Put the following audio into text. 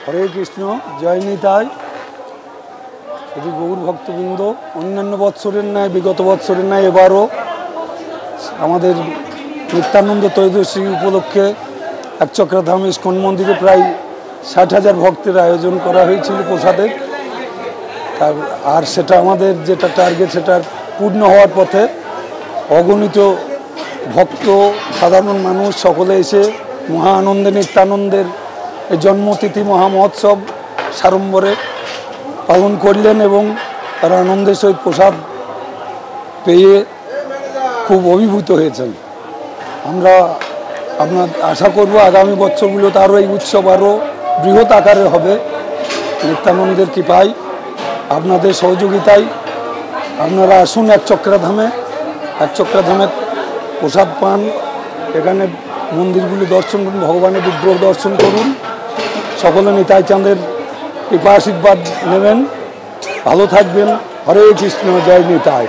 হরে কৃষ্ণ, জয় নিতাই। শুধু গৌর ভক্তবৃন্দ, অন্যান্য বৎসরের ন্যায় বিগত বৎসরের ন্যায় এবারও আমাদের নিত্যানন্দ ত্রয়োদশী উপলক্ষে একচক্রাধাম ইস্কন মন্দিরে প্রায় ৬০,০০০ ভক্তের আয়োজন করা হয়েছিল প্রসাদের। আর সেটা আমাদের যেটা টার্গেট সেটা পূর্ণ হওয়ার পথে। অগণিত ভক্ত, সাধারণ মানুষ সকলে এসে মহা আনন্দে নিত্যানন্দের এই জন্মতিথি মহামহোৎসব সাড়ম্বরে পালন করলেন এবং তারা আনন্দের সহিত প্রসাদ পেয়ে খুব অভিভূত হয়েছেন। আমরা আশা করব আগামী বছরগুলোতে আরও এই উৎসব আরও বৃহৎ আকারে হবে। নিত্যানন্দের কৃপায়, আপনাদের সহযোগিতায় আপনারা আসুন একচক্রাধামে প্রসাদ পান, এখানে মন্দিরগুলি দর্শন করুন, ভগবানের বিগ্রহ দর্শন করুন। সকলে নিতাই চাঁদের কৃপা আশীর্বাদ নেবেন। ভালো থাকবেন। হরে কৃষ্ণ, জয় নিতাই।